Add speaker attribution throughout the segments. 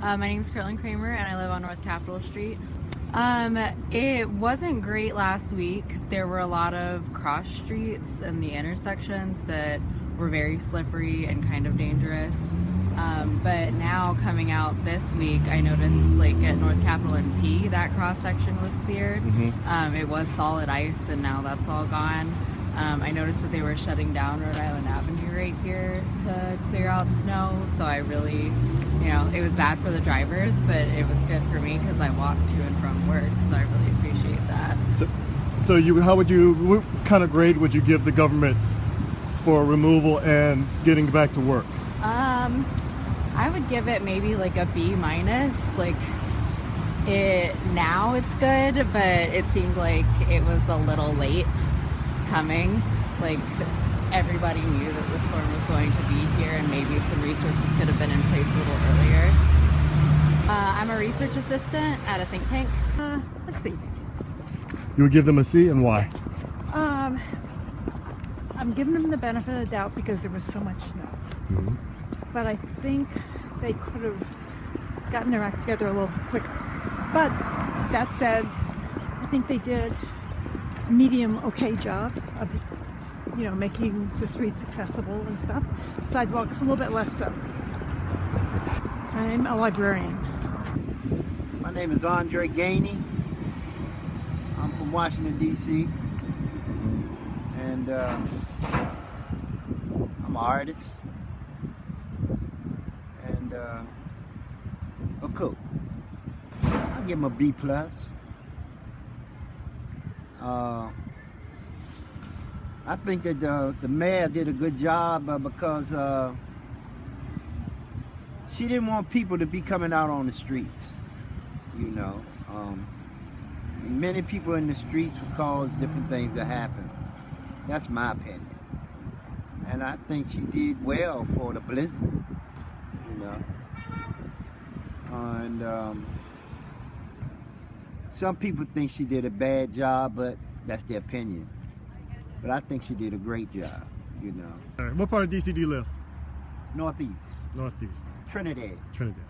Speaker 1: My name's Carolyn Kramer and I live on North Capitol Street. It wasn't great last week. There were a lot of cross streets in the intersections that were very slippery and kind of dangerous. But now coming out this week, I noticed like at North Capitol and T, that cross section was cleared. It was solid ice and now that's all gone. I noticed that they were shutting down Rhode Island Avenue right here to clear out snow, so I really, it was bad for the drivers, but it was good for me because I walk to and from work, so I really appreciate that.
Speaker 2: What kind of grade would you give the government for removal and getting back to work?
Speaker 1: I would give it maybe like a B-. Like now it's good, but it seemed like it was a little late coming. Like everybody knew that the storm was going to be here and maybe some resources could have been in place a little earlier. I'm a research assistant at a think tank.
Speaker 3: Let's see.
Speaker 2: You would give them a C, and why?
Speaker 3: I'm giving them the benefit of the doubt because there was so much snow. But I think they could have gotten their act together a little quicker. But that said, I think they did a medium okay job of making the streets accessible and stuff. Sidewalks a little bit less so. I'm a librarian.
Speaker 4: My name is Andre Gainey. I'm from Washington, D.C. And I'm an artist and a cook. I'll give him a B+. I think that the mayor did a good job because she didn't want people to be coming out on the streets, many people in the streets would cause different things to happen. That's my opinion. And I think she did well for the blizzard, And some people think she did a bad job, but that's their opinion. But I think she did a great job,
Speaker 2: All right, what part of DC do you live?
Speaker 4: Northeast.
Speaker 2: Northeast.
Speaker 4: Trinidad.
Speaker 2: Trinidad.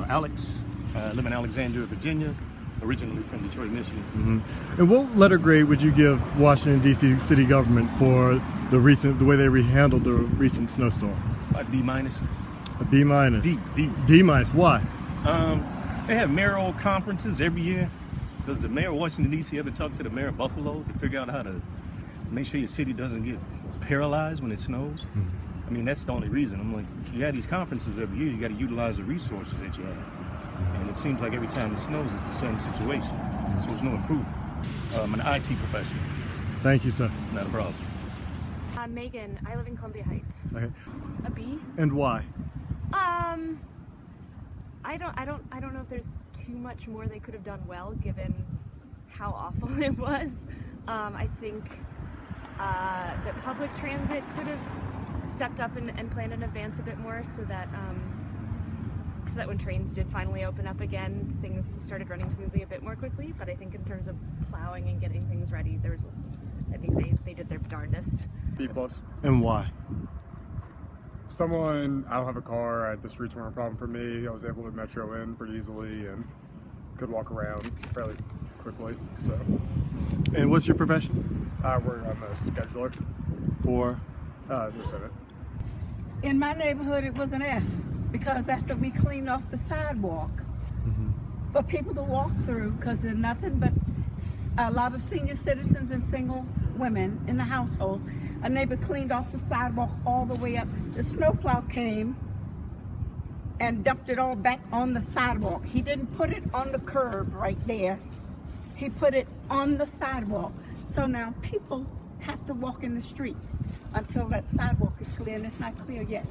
Speaker 5: Alex, I live in Alexandria, Virginia, originally from Detroit, Michigan.
Speaker 2: And what letter grade would you give Washington, D.C. city government for the way they handled the recent snowstorm?
Speaker 5: A B-.
Speaker 2: A B-. D-. Why?
Speaker 5: They have mayoral conferences every year. Does the mayor of Washington, D.C. ever talk to the mayor of Buffalo to figure out how to make sure your city doesn't get paralyzed when it snows? I mean, that's the only reason. I'm like, you have these conferences every year, you got to utilize the resources that you have. And it seems like every time it snows, it's the same situation. So there's no improvement. I'm an IT professional.
Speaker 2: Thank you, sir.
Speaker 5: Not a problem.
Speaker 6: I'm Megan. I live in Columbia Heights.
Speaker 2: Okay.
Speaker 6: A B?
Speaker 2: And why?
Speaker 6: I don't know if there's too much more they could have done well given how awful it was. I think that public transit could have stepped up and planned in advance a bit more so that when trains did finally open up again, things started running smoothly a bit more quickly. But I think in terms of plowing and getting things ready, I think they did their darndest.
Speaker 7: B+.
Speaker 2: And why?
Speaker 7: I don't have a car, the streets weren't a problem for me. I was able to metro in pretty easily and could walk around fairly quickly. So.
Speaker 2: And what's your profession?
Speaker 7: I'm a scheduler.
Speaker 2: For?
Speaker 7: The Senate.
Speaker 3: In my neighborhood, it was an F because after we cleaned off the sidewalk for people to walk through, because there's nothing but a lot of senior citizens and single women in the household, a neighbor cleaned off the sidewalk all the way up. The snowplow came and dumped it all back on the sidewalk. He didn't put it on the curb right there. He put it on the sidewalk. So now people have to walk in the street until that sidewalk is clear, and it's not clear yet.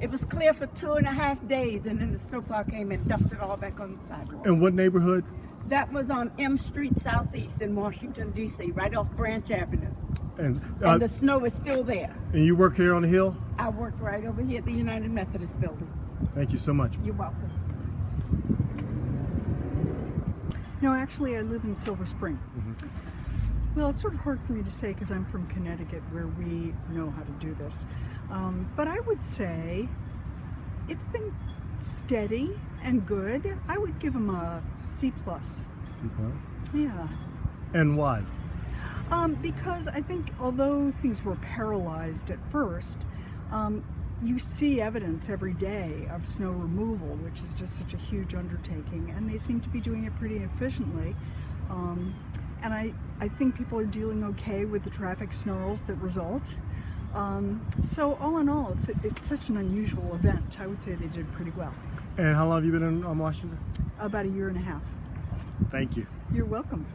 Speaker 3: It was clear for 2.5 days, and then the snowplow came and dumped it all back on the sidewalk.
Speaker 2: And what neighborhood?
Speaker 3: That was on M Street Southeast in Washington, D.C., right off Branch Avenue.
Speaker 2: And
Speaker 3: the snow is still there.
Speaker 2: And you work here on the Hill?
Speaker 3: I work right over here at the United Methodist Building.
Speaker 2: Thank you so much.
Speaker 3: You're welcome.
Speaker 8: No, actually, I live in Silver Spring. Well, it's sort of hard for me to say because I'm from Connecticut where we know how to do this. But I would say it's been steady and good. I would give them a C+. Yeah.
Speaker 2: And why?
Speaker 8: Because I think although things were paralyzed at first, you see evidence every day of snow removal, which is just such a huge undertaking, and they seem to be doing it pretty efficiently. And I think people are dealing okay with the traffic snarls that result. So all in all, it's such an unusual event. I would say they did pretty well.
Speaker 2: And how long have you been in Washington?
Speaker 8: About a year and a half.
Speaker 2: Awesome. Thank you.
Speaker 8: You're welcome.